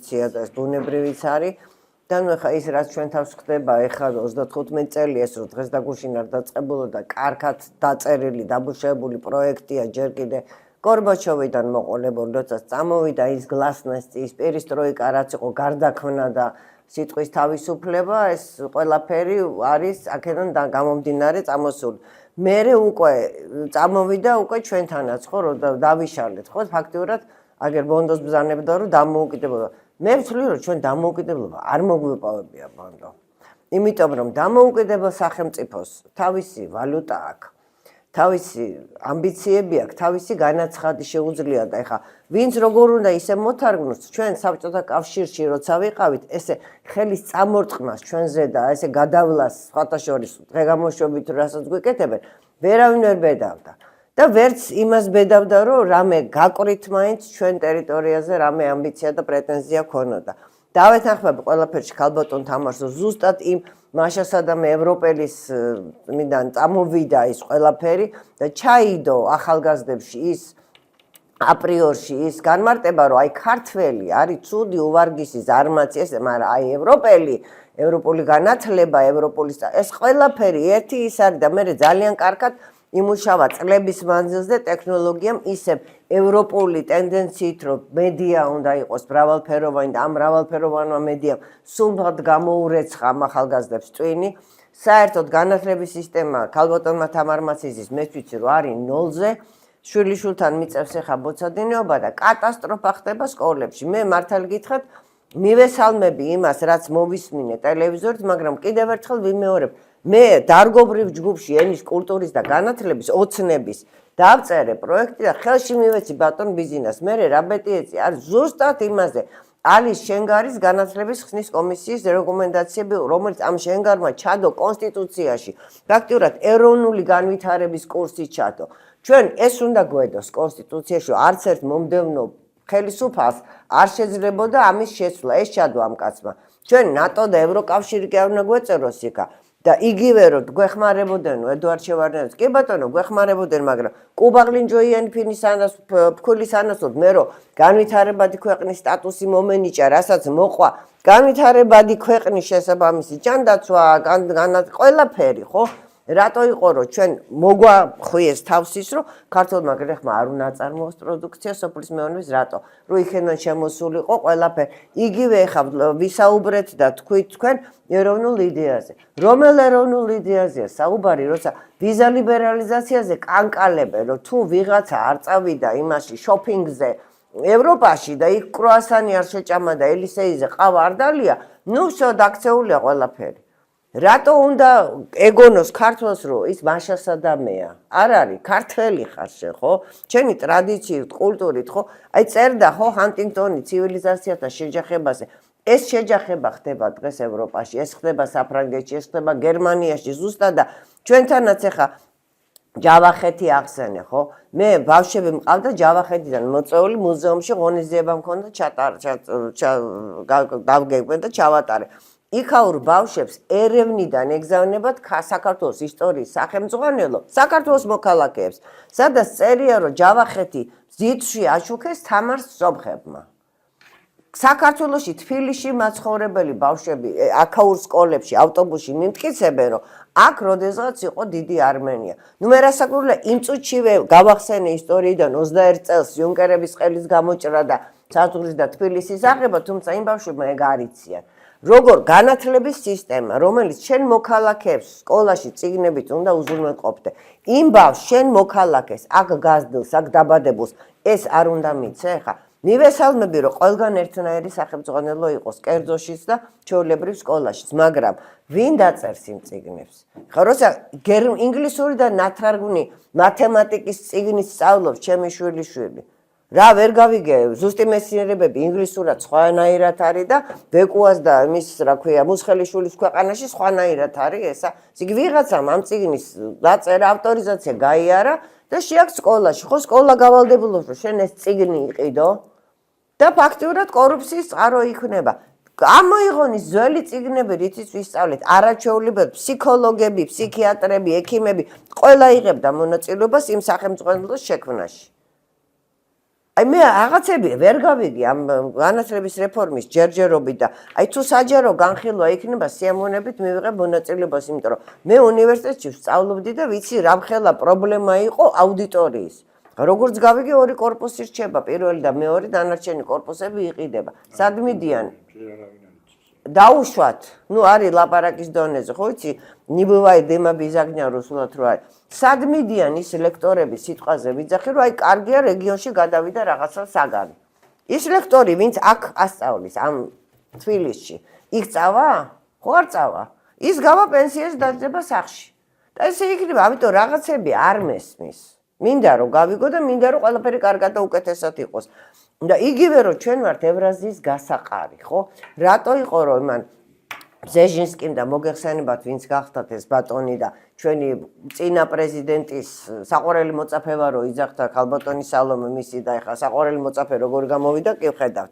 ამბიცია და ეს ბუნებრივიც არის. და ნუ ეხა ის რაც ჩვენ თავს ხდება ეხა 35 წელი ეს რომ დღეს და გუშინ არ დაწყებულა და კარგად დაწერილი დამუშავებული პროექტია ჯერ კიდე გორბაჩოვიდან მოყოლებული როცა წამოვიდა ის გლასნოსტი ის პერისტროიკა რაც იყო გარდაქმნა და სიტყვის თავისუფლება ეს ყველაფერი არის აქედან გამომდინარე წამოსული მერე უკვე წამოვიდა უკვე ჩვენთანაც ხო რომ დავიშალეთ ხო ფაქტიურად აგერ ბონდოს ბრძანებდა რომ დამოუკიდებლობა მე ვთვლი რომ ჩვენ დამოუკიდებლობა არ მოგვეპოვებია ბონდო იმიტომ რომ დამოუკიდებელ სახელმწიფოს თავისი ვალუტა აქვს თავისი ამბიციები აქვს თავისი განაცხადი შეუძლია და ეხა ვინც როგორ უნდა ისე მოთარგმნოს ჩვენ საბჭოთა კავშირში როცა ვიყავით ესე ხელის წამორწყმას ჩვენზე და ესე გადავლას სხვათა შორის დღეგამოშვებით რასაც გვიკეთებენ ვერავინ ვერ ბედავდა და ვერც იმას ბედავდა რომ რამე გაკვრით მაინც ჩვენ ტერიტორიაზე რამე ამბიცია და პრეტენზია ქონოდა დავეთანხმები ყველაფერში ქალბატონ თამარსო ზუსტად იმ მაშასადამ ევროპელის მიდან წამოვიდა ის ყველაფერი და ჩაიდო ახალგაზრდებში ის აპრიორში ის განმარტება რომ აი ქართველი არის ცუდი უვარგისი ზარმაცი ესე მაგრამ აი ევროპული განათლება ევროპული ეს ყველაფერი ერთი ის არის და მე ძალიან კარგად იმუშავა წლების მანძილზე ტექნოლოგიამ ისევ ევროპული ტენდენციით რომ მედია უნდა იყოს მრავალფეროვანი და ამ მრავალფეროვანმა მედიამ სულმად გამოურეცხა ამ ახალგაზრდებს ტვინი საერთოდ განათლების სისტემა ქალბატონმა თამარ მასიზის მე ვიცი რომ არის ნოლზე შვილიშვილთან მიწევს ახლა ბოცადინეობა და კატასტროფა ხდება სკოლებში მე მართალი გითხრათ მივესალმები იმას რაც მოვისმინე ტელევიზორით მაგრამ კიდევ ერთხელ ვიმეორებ მე დარგობრივ ჯგუფში ენის კულტურის და განათლების ოცნების დავწერე პროექტი და ხელში მივეცი ბატონ ბიზნეს მე რა ბეტიეცი არის ზუსტად იმაზე არის შენგარის განათლების ხსნის კომისიის რეკომენდაციები რომელიც ამ შენგარმა ჩადო კონსტიტუციაში ფაქტიურად ეროვნული განვითარების კურსი ჩადო ჩვენ ეს უნდა გვედოს კონსტიტუციაში არც ერთ მომდევნო ხელისუფალს არ შეძლებოდა ამის შეცვლა ეს ჩადო ამ კაცმა ჩვენ ნატო და ევროკავშირი კი არ უნდა გვეწეროს იქა და იგივე რომ გვეხმარებოდენო ედუარდ შევარდნაძის კი ბატონო გვეხმარებოდენ მაგრამ კუბაღლინჯოიანი ფინისანას ფქვილისანასოდ მე რომ განვითარებადი ქვეყნის სტატუსი მომენიჭა რასაც მოყვა განვითარებადი ქვეყნის შესაბამისი ჯანდაცვა ყველაფერი ხო რატო იყო რომ ჩვენ მოგვახვიეს თავს ის რომ ქართულმა გლეხმა არ უნდა აწარმოოს პროდუქცია სოფლის მეურნეობის რატო რომ იქიდან შემოსულიყო ყველაფერი იგივე ხა ვისაუბრეთ და თქვით თქვენ ეროვნულ იდეაზე რომელ ეროვნულ იდეაზეა საუბარი როცა ვიზა ლიბერალიზაციაზე კანკალებენ რომ თუ ვიღაცა არ წავიდა იმაში შოპინგზე ევროპაში და იქ კრუასანი არ შეჭამა და ელისეიზე ყავა არ დალია ნუ всё დაქცეულია ყველაფერი რატო უნდა ეგონოს ქართველს რომ ის მაშასადამეა არ არის ქართველი ხარ შე ხო ჩემი ტრადიციით კულტურით ხო აი წერდა ხო ჰანტინგტონი ცივილიზაციათა შეჯახებაზე ეს შეჯახება ხდება დღეს ევროპაში ეს ხდება საფრანგეთში ეს ხდება გერმანიაში ზუსტად და ჩვენთანაც ახლა ჯავახეთი ახსენე ხო მე ბავშვები მყავდა ჯავახეთიდან მოწეული მუზეუმში ღონისძიება მქონდა დავგეგმე და ჩავატარე იქაურ ბავშვებს ერევნიდან ეგზავნებათ საქართველოს ისტორიის სახელმძღვანელო საქართველოს მოქალაქეებს სადაც წერია რომ ჯავახეთი ძითში აშუქეს თამარს სომხებმა საქართველოში თბილისში მაცხოვრებელი ბავშვები აქაურ სკოლებში ავტობუსში მიმტკიცებენ რომ აქ როდესაც იყო დიდი არმენია ნუ მე რასაკვირველია იმ წუთშივე გავახსენე ისტორიიდან 21 წელს იუნკერების ხელის გამოჭრა და საზღვრის და თბილისის აღება თუმცა იმ ბავშვებმა ეგ არ იციან როგორ განათლების სისტემა რომელიც შენ მოქალაქეებს სკოლაში წიგნებით უნდა უზრუნველყოფდე იმ ბავშვს შენ მოქალაქეს აქ გაზრდილს აქ დაბადებულს ეს არ უნდა მიცე ხა მივესალმები რომ ყველგან ერთნაირი სახელმძღვანელო იყოს კერძოშიც და ჩვეულებრივ სკოლაშიც მაგრამ ვინ დაწერს იმ წიგნებს ხა როცა ინგლისური და ნათარგმნი მათემატიკის წიგნის სწავლობს ჩემი შვილიშვილი რა ვერ გავიგე ზუსტი მეცნიერებები ინგლისურად სხვანაირად არის და ბეკუას და მის რა ქვია მუსხელიშვილის ქვეყანაში სხვანაირად არის ესა ციგ ვიღაცამ ამ წიგნის დაწერა ავტორიზაცია გაიარა და შეაქ სკოლაში ხო სკოლა გავალდებულობს რომ შენ ეს წიგნი იყიდო და ფაქტიურად კორუფციის წყარო იქნება გამოიღონის ძველი წიგნები რითიც ვისწავლეთ არაჩვეულებრივ ფსიქოლოგები ფსიქიატრები ექიმები ყველა იღებდა მონაწილეობას იმ სახელმძღვანელოს შექმნაში აი მე რაღაცები ვერ გავიგი ამ განათლების რეფორმის ჯერჯერობით და აი თუ საჯარო განხილვა იქნება სიამოვნებით მივიღებ მონაწილეობას, იმიტომ რომ მე უნივერსიტეტში ვსწავლობდი და ვიცი რა მხელა პრობლემა იყო აუდიტორიის. როგორც გავიგე ორი корпуსი რჩება, პირველი და მეორე დანარჩენი корпуსები იყიდება. სად მიდიან? დაუშვათ, არის ლაპარაკის დონეზე, ხო იცი? Не бывает дыма без огня, რუსულად რო არის. სად მიდიან ის ლექტორები სიტყვაზე ვიძახი, რომ აი კარგია რეგიონში გადავიდა რაღაცა საგანი. ის ლექტორი, ვინც აქ ასწავლის ამ თბილისში, იქ წავა? ხო არ წავა. ის გავა პენსიაში დაძება სახლში. და ესე იქნება, ამიტომ რაღაცები არ მესმის. მინდა რომ გავიგო და მინდა რომ ყველაფერი კარგად და უკეთესად იყოს. და იგივე რომ ჩვენ ვართ ევრაზიის გასაყარი, ხო? რატო იყო რომ მან ზეჟინსკიმ და მოგეხსენებათ ვინც გახდათ ეს ბატონი და ჩვენი წინა პრეზიდენტის საყვარელი მოწაფე ვარო იძახდა ქალბატონი სალომე მისი და ეხლა საყვარელი მოწაფე როგორ გამოვიდა კი ვხედავთ.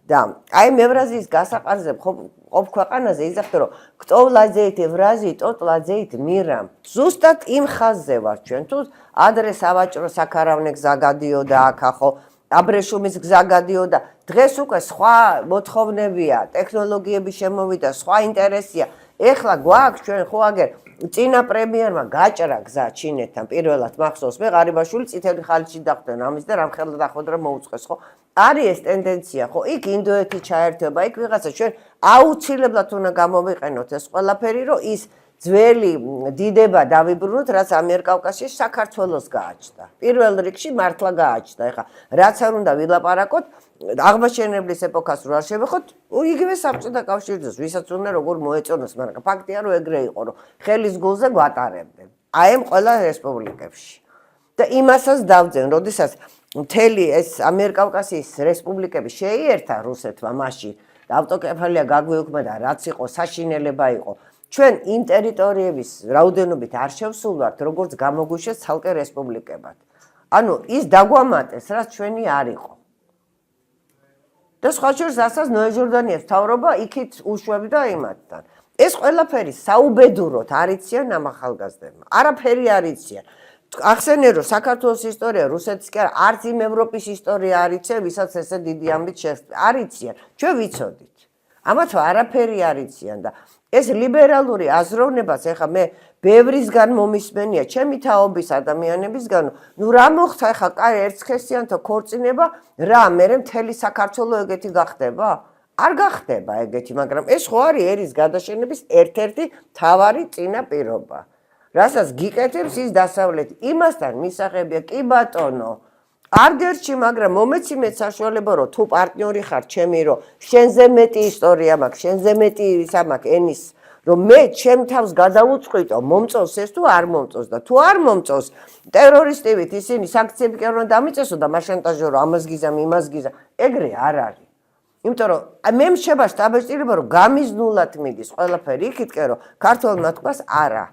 და აი ევრაზიის გასაყარზე ყოფ ქვეყანაზე იძახდა რომ кто владеет Евразией, тот владеет миром. ზუსტად იმ ხაზზე ვარ ჩვენ თუ ადრე სავაჭრო საქარავნე გზა გადიოდა აქა ხო აბრეშუმის გზა გადიოდა დღეს უკვე სხვა მოთხოვნებია ტექნოლოგიები შემოვიდა სხვა ინტერესია ეხლა გვაქვს ჩვენ ხო აგერ წინა პრემიერმა გაჭრა გზა ჩინეთთან პირველად მახსოვს მე ღარიბაშვილი წითელი ხალიჩი დახვდნენ ამის და რამხელა დახვედრა მოუწყეს ხო არის ეს ტენდენცია ხო იქ ინდოეთი ჩაერთვება იქ ვიღაცა ჩვენ აუცილებლად უნდა გამოვიყენოთ ეს ყველაფერი რომ ის ძველი დიდება დავიბრუნოთ რაც ამიერკავკასიაში საქართველოს გააჩნდა პირველ რიგში მართლა გააჩნდა ეხლა რაც არ უნდა ვილაპარაკოთ აღმაშენებლის ეპოქას რო არ შევეხოთ იგივე საბჭოთა კავშირის ვისაც უნდა როგორ მოეწონოს მაგრამ ფაქტია რომ ეგრე იყო რომ ხელის გულზე გვატარებდნენ აი ამ ყველა რესპუბლიკებში და იმასაც დავძენ როდესაც მთელი ეს ამიერკავკასიის რესპუბლიკები შეიერთა რუსეთმა მაშინ და ავტოკეფალია გაგვიუქმდა და რაც იყო საშინელება იყო ჩვენ იმ ტერიტორიების რაოდენობით არ შევსულვართ როგორც გამოგვიშვეს ცალკე რესპუბლიკებად ანუ ის დაგვამატეს რაც ჩვენი არ იყო და სხვა შორის ასაც ნოე-ჟორდანიას მთავრობა იქით უშვებდა იმათთან ეს ყველაფერი საუბედუროთ არ იციან ამ ახალგაზრდებმა არაფერი არ იციან ახსენე რომ საქართველოს ისტორია რუსეთის კი არა არც იმ ევროპის ისტორია არ იციან ვისაც ესე დიდი ამბით არ იციან ჩვენ ვიცოდით ამათ არაფერი არ იციან და ეს ლიბერალური აზროვნებაც ეხა მე ბევრისგან მომისმენია ჩემი თაობის ადამიანებისგან ნუ რა მოხდა ეხა კაი ერთსქესიანთა ქორწინება რა მე მთელი საქართველოს ეგეთი გახდება არ გახდება ეგეთი მაგრამ ეს ხო არის ერის გადაშენების ერთ-ერთი მთავარი წინაპირობა რასაც გიკეთებს ის დასავლეთი იმასთან მისაღებია კი ბატონო არ გერჩი მაგრამ მომეცი მე საშუალება რომ თუ პარტნიორი ხარ ჩემი რომ შენზე მეტი ისტორია მაქვს შენზე მეტი ისა მაქვს ენის რომ მე ჩემ თავს გადავუწყვიტო მომწონს ეს თუ არ მომწონს და თუ არ მომწონს ტერორისტივით ისინი სანქციები კი არ უნდა დამიწესო და მაშანტაჟო რომ ამას გიზამ იმას გიზამ ეგრე არ არის იმიტომ რომ მე მშება შტაბ-ჭირება რომ გამიზნულად მიდის ყველაფერი იქითკენ რომ ქართველმა თქვას არა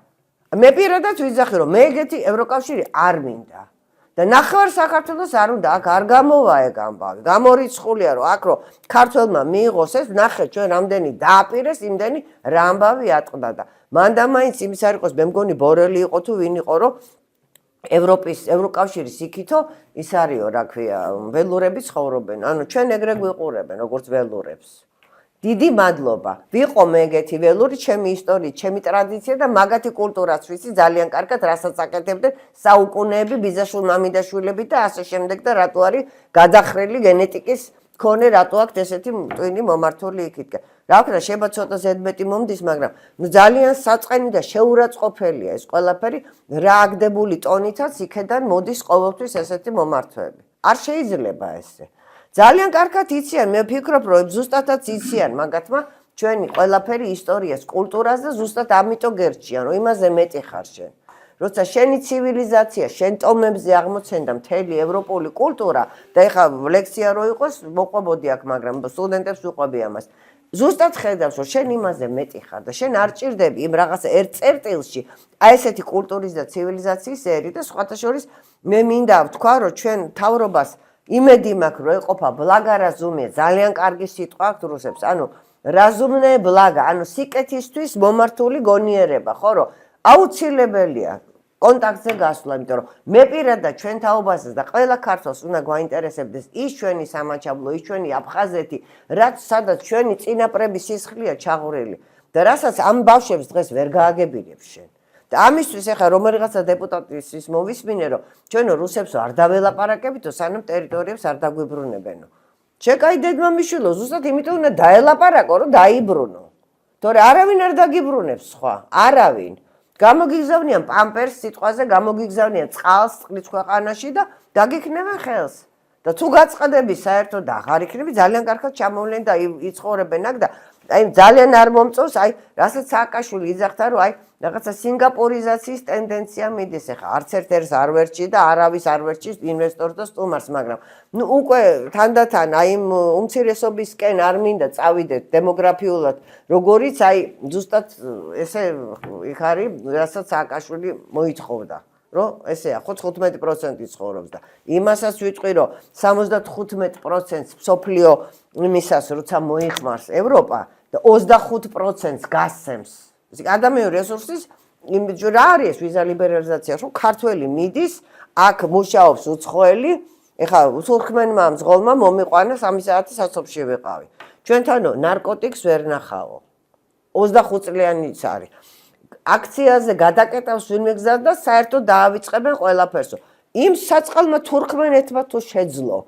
მე პირადად ვიძახი რომ მე ეგეთი ევროკავშირი არ მინდა და ნახევარ საქართველოს არ უნდა აქ არ გამოვა ეგ ამბავი გამორიცხულია რომ აქ რომ ქართველმა მიიღოს ეს ნახე ჩვენ რამდენი დააპირეს იმდენი რა ამბავი ატყდა და მანდა მაინც იმის არ იყოს მე მგონი ბორელი იყო თუ ვინ იყო რომ ევროკავშირის იქითო ის არისო რა ქვია ველურები ცხოვრობენ ანუ ჩვენ ეგრე გვიყურებენ როგორც ველურებს დიდი მადლობა. ვიყო მე ეგეთი ველური, ჩემი ისტორია, ჩემი ტრადიცია და მაგათი კულტურაც ვიცი ძალიან კარგად, რასაც აკეთებდნენ საუკუნეები ბიძაშვილ-მამიდაშვილები და ასე შემდეგ და რატო არის გადახრილი გენეტიკის მქონე, რატო აქვს ესეთი ტვინი მომართული იქითკენ. რა ვქნა, შეიძლება ცოტა ზედმეტი მომდის, მაგრამ ძალიან საწყენი და შეურაცხყოფელია ეს ყველაფერი, რა აგდებული ტონითაც იქედან მოდის ყოველთვის ესეთი მომართვები. არ შეიძლება ესე. ძალიან კარგად იციან, მე ვფიქრობ, რომ ზუსტადაც იციან მაგათმა ჩვენი ყველაფერი ისტორიას, კულტურას და ზუსტად ამიტომ გერჩიან, რომ იმაზე მეტი ხარ შენ. როცა შენი ცივილიზაცია, შენ ტომებზე აღმოცენდა მთელი ევროპული კულტურა და ეხლა ლექცია რო იყოს, მოყვებოდი აქ, მაგრამ სტუდენტებს ვიყვები ამას. ზუსტად ხედავს, რომ შენ იმაზე მეტი ხარ და შენ არ ჭირდები იმ რაღაცა ერთ წერტილში, აი ესეთი კულტურის და ცივილიზაციის ერი და სხვათა შორის მე მინდა ვთქვა, რომ ჩვენ მთავრობას იმედი მაქვს რომ ეყოფა ბლაგა რაზუმია ძალიან კარგი სიტყვა აქვს რუსებს ანუ რაზუმნე ბლაგა ანუ სიკეთისთვის მომართული გონიერება ხო რომ აუცილებელია კონტაქტზე გასვლა, იმიტომ რომ მე პირადად ჩვენ თაობასაც და ყველა ქართველს უნდა გვაინტერესებდეს ის ჩვენი სამაჩაბლო, ის ჩვენი აფხაზეთი, რაც სადაც ჩვენი წინაპრების სისხლია ჩაღვრილი და რასაც ამ ბავშვებს დღეს ვერ გააგებინებს შენ. და ამისთვის ახლა რომელიღაცა დეპუტატის ის მოვისმინე, რომ ჩვენო რუსებს არ დაველაპარაკებითო, სანამ ტერიტორიებს არ დაგვიბრუნებენო. შეკაი დედმამიშვილო, ზუსტად იმიტომ უნდა დაელაპარაკო, რომ დაიბრუნო. თორე არავინ არ დაგიბრუნებს სხვა, არავინ. გამოგიგზავნიან პამპერს სიტყვაზე, გამოგიგზავნიან წყალს წყლის ქვეყანაში და დაგიქნებენ ხელს. და თუ გაწყდები საერთოდ აღარ იქნები, ძალიან კარგად ჩამოვლენ და იცხოვრებენ აქ და აი ძალიან არ მომწონს, აი რასაც სააკაშვილი იძახდა, რომ აი რაღაცა სინგაპურიზაციის ტენდენცია მიდის ახლა. არც ერთ-ერთს არ ვერჩი და არავის არ ვერჩის ინვესტორს და სტუმარს, მაგრამ ნუ უკვე თანდათან აი უმცირესობისკენ არ მინდა წავიდეთ დემოგრაფიულად, როგორიც აი ზუსტად ესე იქ არის, რასაც სააკაშვილი მოითხოვდა. რომ ესეა, ხო 15% ცხოვრობს და იმასაც ვიტყვი, რომ 75%-ს მსოფლიო იმისას, როცა მოიხმარს ევროპა და 25%-ს გასცემს. ადამიანური რესურსის რა არის ვიზა ლიბერალიზაცია, რომ ქართველი მიდის, აქ მუშაობს უცხოელი, ეხლა თურქმენმა მძღოლმა მომიყვანა 3 საათი სასოფში ვიყავი. ჩვენთანო ნარკოტიკს ვერ ნახავო. 25 წლიანიც არის. აქციაზე გადაკეტავს ვინმე გზად და საერთოდ დაავიწყებენ ყველაფერსო. იმ საწყალმა თურქმენეთმა თუ შეძლო.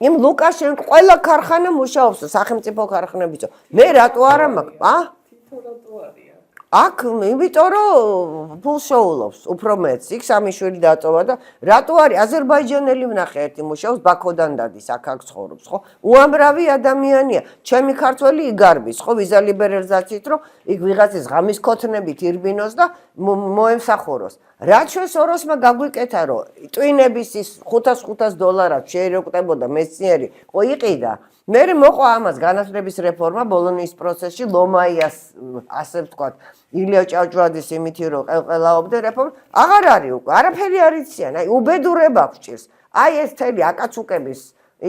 იმ ლუკაშენკო ყველა ქარხანა მუშაობს სახელმწიფო ქარხნებიც. მე რატო არა მაქვს? თითო რატო არის? აქ იმიტომ რომ ფულს შეულობს უფრო მეც. იქ სამი შვილი დაწოვა და რატო არის აზერბაიჯანელი ვნახე ერთი მუშაობს ბაქოდან დადის, აქ ცხოვრობს, ხო? უამრავი ადამიანია. ჩემი ქართველი იგარბის, ხო, ვიზა ლიბერალიზაციით, რომ იქ ვიღაცის ღამის ქოთნებით ირბინოს და მოემსახუროს. რაც ჩვენ სოროსმა გაგვიკეთა, რომ ტვინების ის $500 შეირეკუტებოდა მეცნიერი, ხო იყიდა. მე მოყვა ამას განათლების რეფორმა ბოლონიის პროცესში ლომაიას ასე ვთქვათ ილია ჭავჭავაძის იმითი რომ ყელყელაობდა რეფორმა აღარ არის უკვე არაფერი არ იციან აი უბედურება გჭირს აი ეს თელი აკაცუკების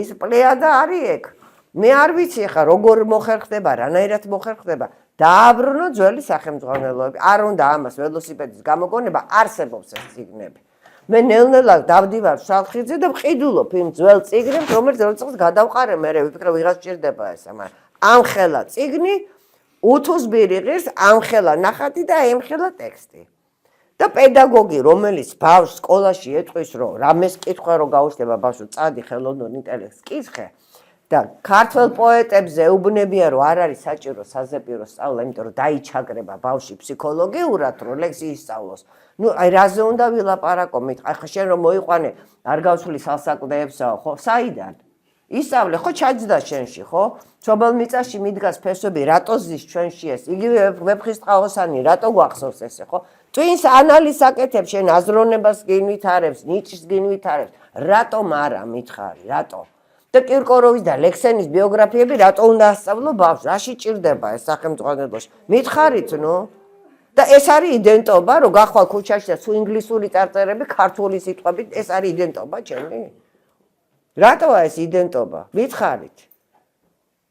ის პლეადა არის ეგ მე არ ვიცი ხა როგორ მოხერხდება რანაირად მოხერხდება დააბრუნო ძველი სახელმძღვანელოები არ უნდა ამას ველოსიპედის გამოგონება არსებობს ეს ციგნები მე ნელ-ნელა დავდივარ შალხიძე და ვყიდულობ იმ ძველ წიგნებს, რომელიც როდესაც გადავყარე, მე ვიფიქრე ვიღაც ჭირდება ესა, მაგრამ ამხელა წიგნი უთუსბირი ღირს, ამხელა ნახატი და ემხელა ტექსტი. და პედაგოგი, რომელიც ბავშვს სკოლაში ეტყვის, რომ რამეს კითხვა რო გაუჩნდება ბავშვს, წადი ხელოვნურ ინტელექტს კითხე და ქართველ პოეტებზე ეუბნებიან, რომ არ არის საჭირო საზეპირო სწავლა, იმიტომ რომ დაიჩაგრება ბავშვი ფსიქოლოგიურად, რომ ლექსი ისწავლოს. ნუ აი რაზე უნდა ვილაპარაკო მით ახლა შენ რომ მოიყვანე არ გავსვლი სასაკლდეებსაო ხო საიდან ისწავლე ხო ჩაჯდა შენში ხო ჩობელ მიწაში მიდგას ფესვები რატო ზის ჩვენში ეს იგივე ვეფხისტყაოსანი რატო გვახსოვს ესე ხო twins ანალიზს აკეთებ შენ აზროვნებას გინვითარებს ნიჭს გინვითარებს რატომ არა მითხარი რატო და კირკოროვის და ლექსენის ბიოგრაფიები რატო უნდა ასწავლო ბავშვს რაში ჭირდება ეს სახელმწიფოში მითხარით ნუ და ეს არის იდენტობა, რომ გახვალ ქუჩაში და თუ ინგლისური წარწერები, ქართული სიტყვებით, ეს არის იდენტობა ჩემი? რატოა ეს იდენტობა? მითხარით.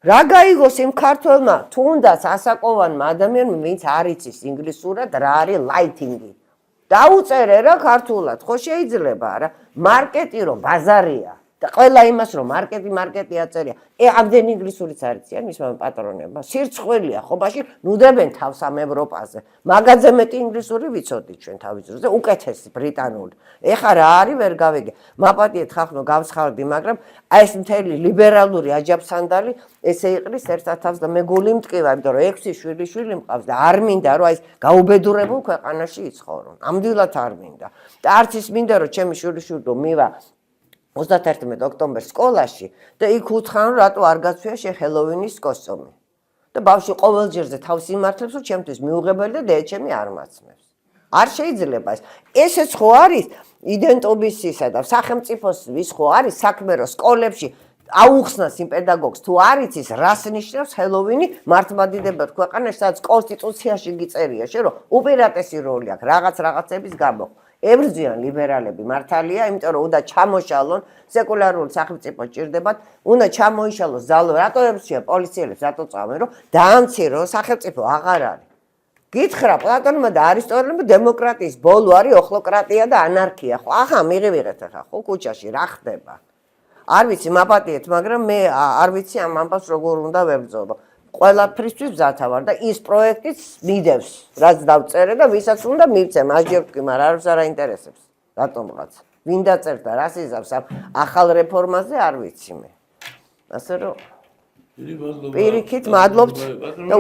რა გაიგოს იმ ქართველმა, თუნდაც ასაკოვანმა ადამიანმა, ვინც არ იცის ინგლისურად, რა არის ლაითინგი. დაუწერე რა ქართულად, ხო შეიძლება რა? მარკეტი რომ ბაზარია. და ყველა იმას რომ მარკეტი აწერია. ამდენი ინგლისურიც არ იციან მისმა პატრონებმა. სირცხვილია ხო ბაში ნუდებენ თავს ამ ევროპაზე. მაგაზე მეტი ინგლისური ვიცოდით ჩვენ თავის დროზე, უკეთესი ბრიტანული. ეხა რა არის ვერ გავიგე. მაპატიეთ ხახნო გავცხარდი, მაგრამ აი ეს მთელი ლიბერალური აჯაფსანდალი ესე იყრის ერთად თავს და მე გული მტკივა, იმიტომ რომ 6 შვილი მყავს და არ მინდა რომ აი ეს გაუბედურებულ ქვეყანაში იცხოვრო. ამდვილად არ მინდა. და არც ის მინდა რომ ჩემი შვილიშვილო მივა 31 ოქტომბერს სკოლაში და იქ უთხრან რომ რატო არ გაცვია შე ჰელოვინის კოსტუმი. და ბავშვი ყოველჯერზე თავს იმართლებს რომ ჩემთვის მიუღებელი და დედაჩემი არ მაცმევს. არ შეიძლება ეს. ესეც ხო არის იდენტობის ისა და სახელმწიფოს ვის ხო არის საქმე რომ სკოლებში აუხსნას იმ პედაგოგს თუ არ იცის რას ნიშნავს ჰელოვინი მართლმადიდებელ ქვეყანაში სადაც კონსტიტუციაში გიწერია შე რომ უპირატესი როლი აქვს რაღაცების გამო. ებრძვიან ლიბერალები მართალია, იმიტომ რომ უნდა ჩამოშალონ სეკულარული სახელმწიფო ჭირდებათ, უნდა ჩამოიშალოს ძალო, რატო ებრძვიან პოლიციელებს, რატო წავენ, რომ დაამცირონ სახელმწიფო აღარ არის. გითხრა პლატონმა და არისტოტელემ დემოკრატიის ბოლო არის ოხლოკრატია და ანარქია. ხო, ახლა მიღებიღეთ ახლა ხო ქუჩაში რა ხდება? არ ვიცი, მაპატიეთ, მაგრამ მე არ ვიცი ამ ამბავს როგორ უნდა ვებრძოლო. ყველაფრისთვის მზათა ვარ და ის პროექტიც მიდევს, რაც დავწერე და ვისაც უნდა მივცე, მასჯერ ვთქვი, მაგრამ არც არ აინტერესებს. რატომღაც. ვინ დაწერდა, რას იზავს ამ ახალ რეფორმაზე არ ვიცი მე. ასე რომ პირიქით მადლობთ და